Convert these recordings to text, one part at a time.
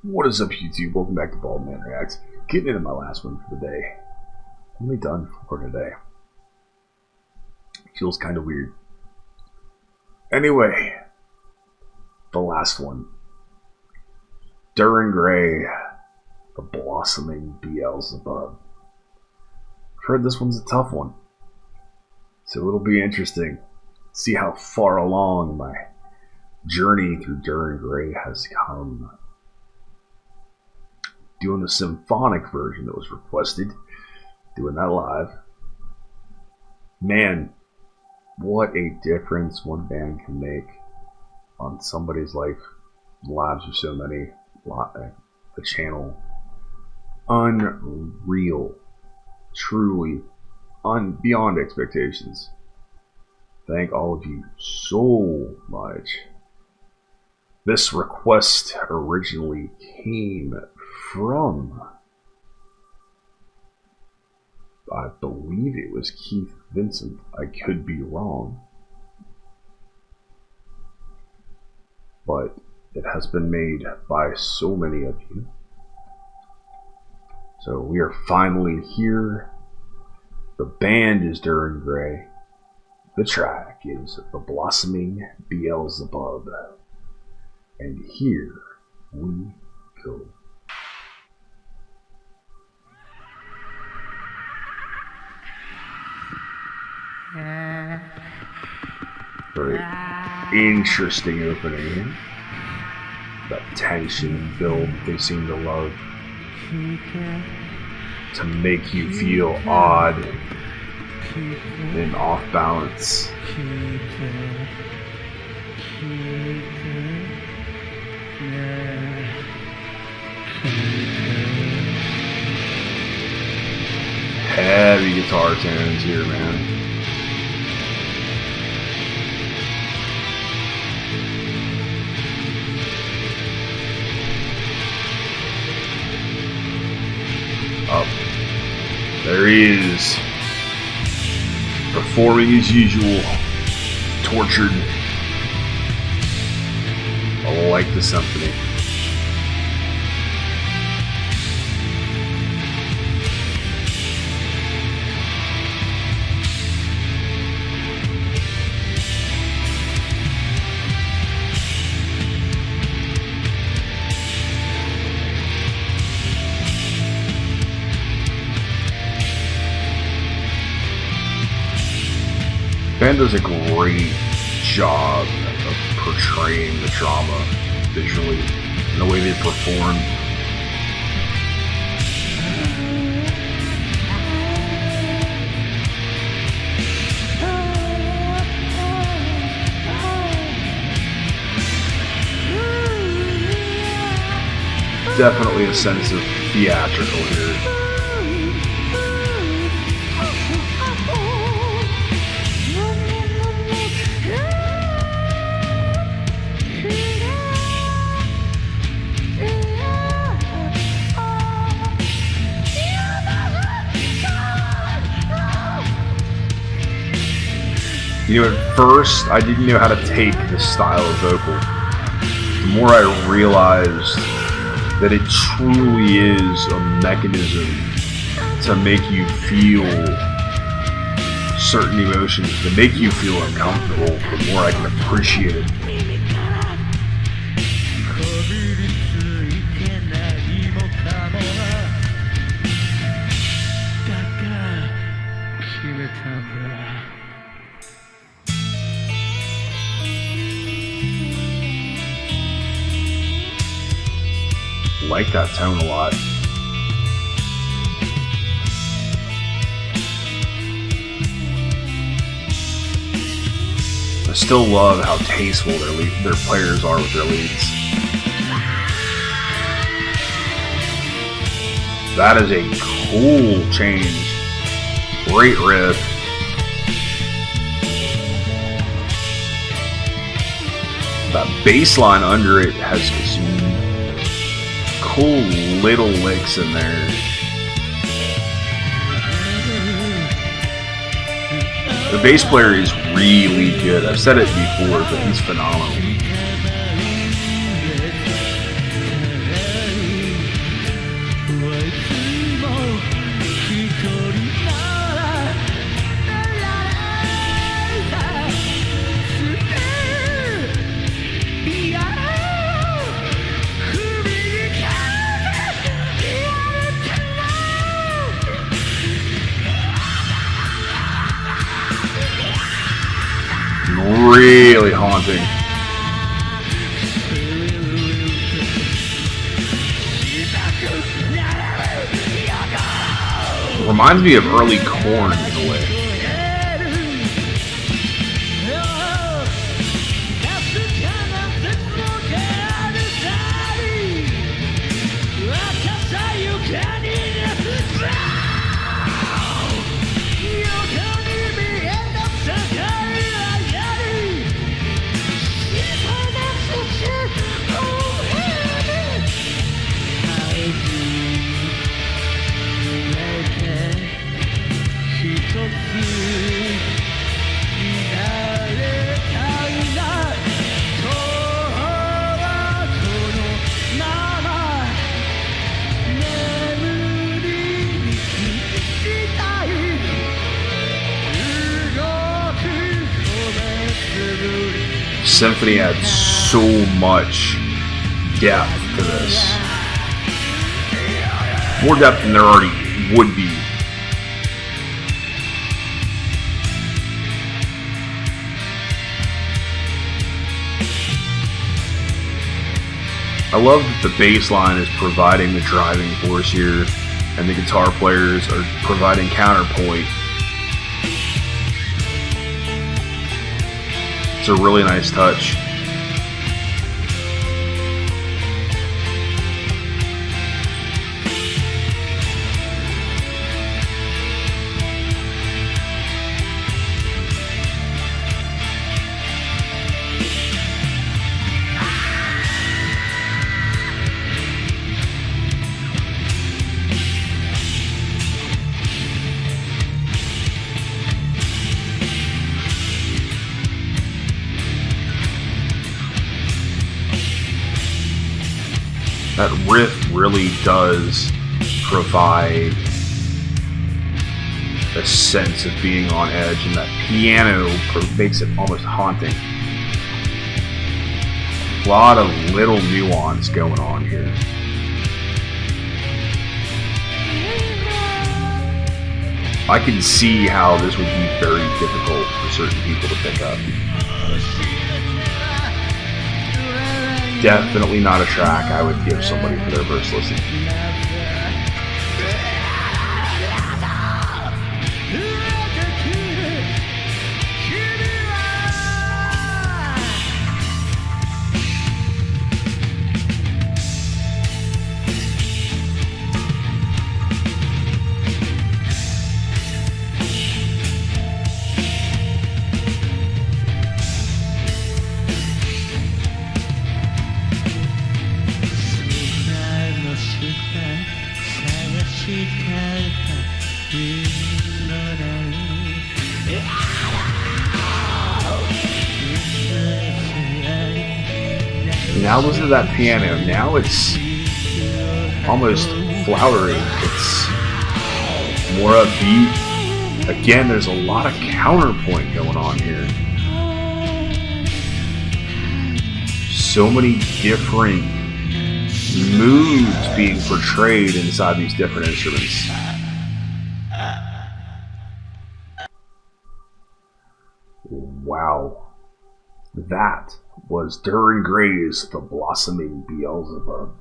What is up, YouTube? Welcome back to Baldman Reacts. Getting into my last one for the day. Only done for today. Feels kind of weird. Anyway, the last one. DIR EN GREY, the Blossoming Beelzebub. I've heard this one's a tough one, so it'll be interesting. See how far along my journey through DIR EN GREY has come. Doing the symphonic version that was requested, doing that live. Man, what a difference one band can make on somebody's life, lives of so many, the channel. Unreal, truly beyond expectations. Thank all of you so much. This request originally came from, I believe it was Keith Vincent. I could be wrong, but it has been made by so many of you. So we are finally here. The band is DIR EN GREY. The track is The Blossoming Beelzebub. And here we go. Very interesting opening. That tension build they seem to love to make you feel odd and off balance. Heavy guitar tones here, man. Up. There he is. Performing as usual. Tortured. Like the symphony. Band does a great job of portraying the drama visually and the way they perform. Definitely a sense of theatrical here. You know, at first, I didn't know how to take this style of vocal. The more I realized that it truly is a mechanism to make you feel certain emotions, to make you feel uncomfortable, the more I can appreciate it. Like that tone a lot. I still love how tasteful their players are with their leads. That is a cool change. Great riff. That bass line under it has some cool little licks in there. The bass player is really good. I've said it before, but he's phenomenal. really haunting. Reminds me of early Korn in a way. Symphony had so much depth to this. More depth than there already would be. I love that the bass line is providing the driving force here, and the guitar players are providing counterpoint. It's a really nice touch. That riff really does provide a sense of being on edge, and that piano makes it almost haunting. A lot of little nuance going on here. I can see how this would be very difficult for certain people to pick up. Definitely not a track I would give somebody for their first listen. Now listen to that piano. Now it's almost flowery. It's more upbeat. Again, there's a lot of counterpoint going on here. So many different moods being portrayed inside these different instruments. Wow. That was DIR En Grey's The Blossoming Beelzebub.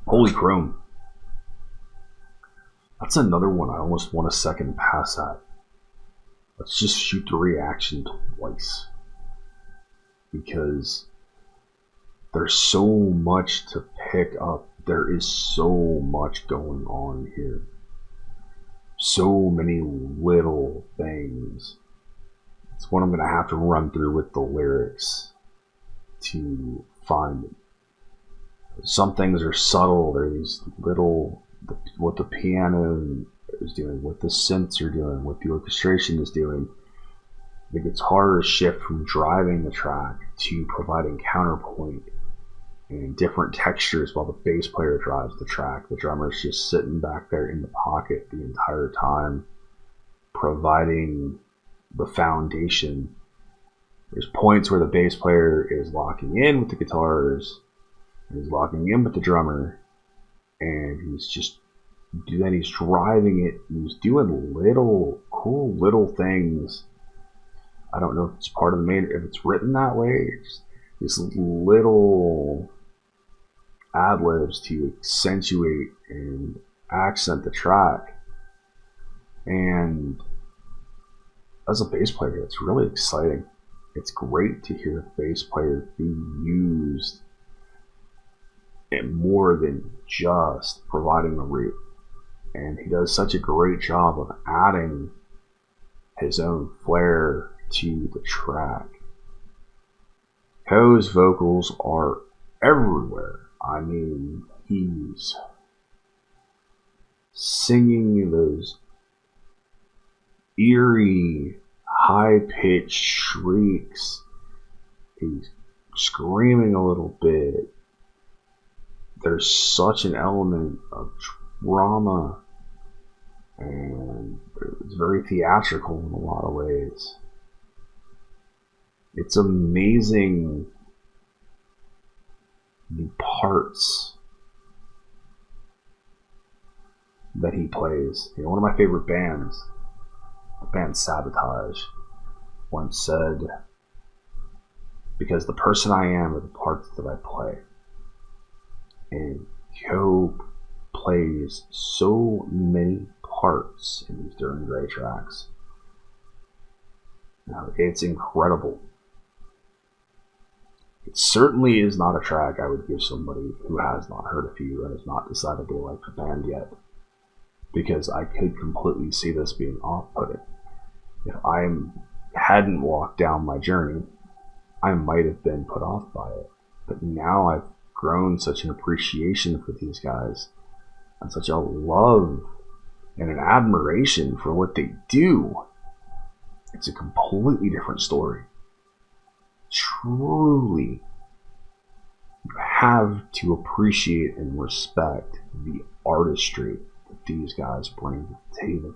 Holy chrome. That's another one I almost want to second pass at. Let's just shoot the reaction twice. Because there's so much to pick up. There is so much going on here. So many little things. It's what I'm going to have to run through with the lyrics to find them. Some things are subtle. There are these little, what the piano is doing, what the synths are doing, what the orchestration is doing. The guitar shift from driving the track to providing counterpoint and different textures while the bass player drives the track. The drummer's just sitting back there in the pocket the entire time, providing the foundation. There's points where the bass player is locking in with the guitars, he's locking in with the drummer, and he's just then he's driving it, and he's doing little cool little things. I don't know if it's part of the main, if it's written that way. It's these little ad-libs to accentuate and accent the track. And as a bass player, it's really exciting. It's great to hear a bass player being used and more than just providing the root. And he does such a great job of adding his own flair to the track. Ko's vocals are everywhere. I mean, he's singing those eerie, high-pitched shrieks. He's screaming a little bit. There's such an element of drama, and it's very theatrical in a lot of ways. It's amazing the parts that he plays. You know, one of my favorite bands, the band Sabotage, once said, because the person I am are the parts that I play. And Ko plays so many parts in these DIR EN GREY tracks. Now, it's incredible. It certainly is not a track I would give somebody who has not heard a few and has not decided they like the band yet, because I could completely see this being off-putting. If I hadn't walked down my journey, I might have been put off by it. But now I've grown such an appreciation for these guys and such a love and an admiration for what they do. It's a completely different story. Truly, you have to appreciate and respect the artistry that these guys bring to the table.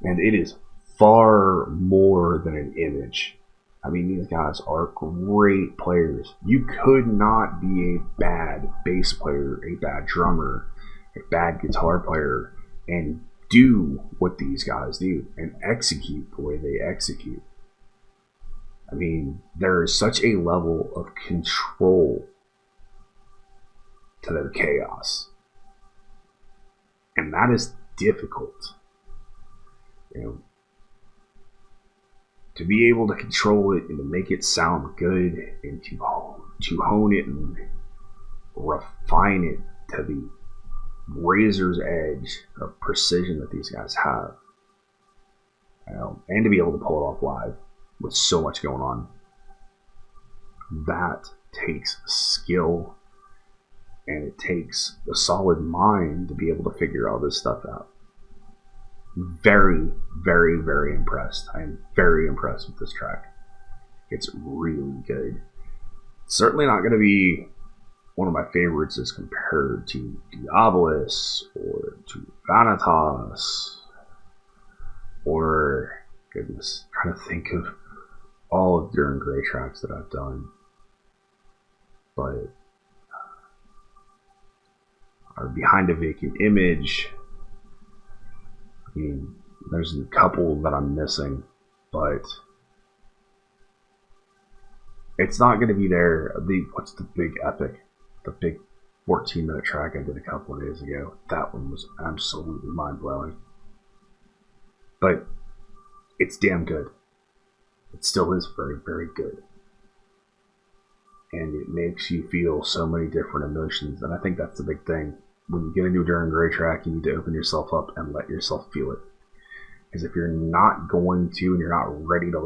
And it is far more than an image. I mean, these guys are great players. You could not be a bad bass player, a bad drummer, a bad guitar player, and do what these guys do and execute the way they execute. I mean, there is such a level of control to their chaos. And that is difficult. You know, to be able to control it and to make it sound good and to hone it and refine it to the razor's edge of precision that these guys have. You know, and to be able to pull it off live with so much going on. That takes skill, and it takes a solid mind to be able to figure all this stuff out. Very, very, very impressed. I am very impressed with this track. It's really good. It's certainly not going to be one of my favorites as compared to Diabolus or to Vanitas or, goodness, I'm trying to think of all of DIR EN GREY tracks that I've done. But or Behind a Vacant Image. I mean, there's a couple that I'm missing, but it's not going to be there. What's the big epic? The big 14-minute track I did a couple of days ago. That one was absolutely mind-blowing. But it's damn good. It still is very, very good. And it makes you feel so many different emotions. And I think that's the big thing. When you get into a DIR EN GREY track, you need to open yourself up and let yourself feel it. Because if you're not going to, and you're not ready to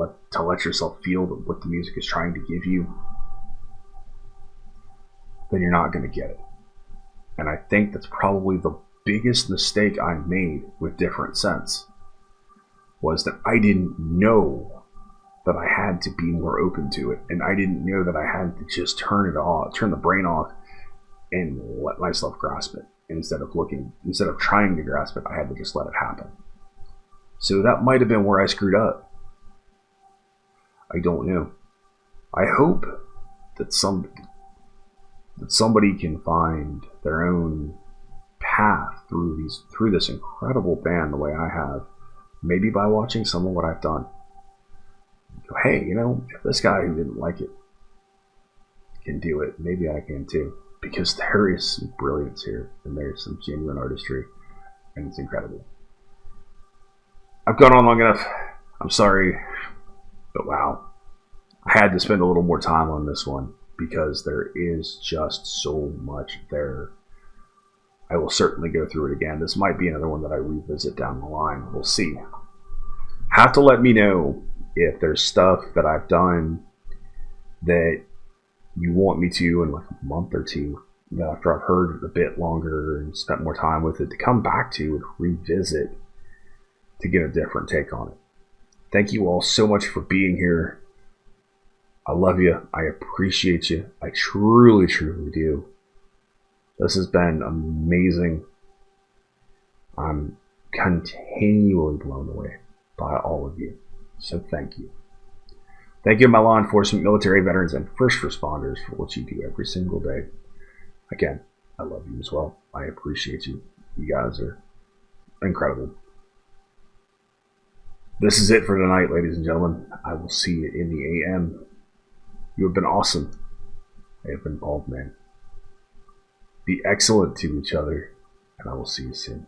let yourself feel what the music is trying to give you, then you're not going to get it. And I think that's probably the biggest mistake I made with Different Sense, was that I didn't know that I had to be more open to it, and I didn't know that I had to just turn the brain off and let myself grasp it. Instead of trying to grasp it, I had to just let it happen. So that might have been where I screwed up. I don't know. I hope that somebody can find their own path through this incredible band the way I have, maybe by watching some of what I've done. Go, hey, you know, if this guy who didn't like it can do it, maybe I can too. Because there is some brilliance here, and there's some genuine artistry, and it's incredible. I've gone on long enough. I'm sorry, but wow. I had to spend a little more time on this one because there is just so much there. I will certainly go through it again. This might be another one that I revisit down the line. We'll see. Have to let me know if there's stuff that I've done that you want me to in like a month or two, after I've heard it a bit longer and spent more time with it, to come back to and revisit to get a different take on it. Thank you all so much for being here. I love you. I appreciate you. I truly, truly do. This has been amazing. I'm continually blown away by all of you. So thank you. Thank you, my law enforcement, military veterans, and first responders for what you do every single day. Again, I love you as well. I appreciate you. You guys are incredible. This is it for tonight, ladies and gentlemen. I will see you in the AM. You have been awesome. I have been Baldman. Be excellent to each other, and I will see you soon.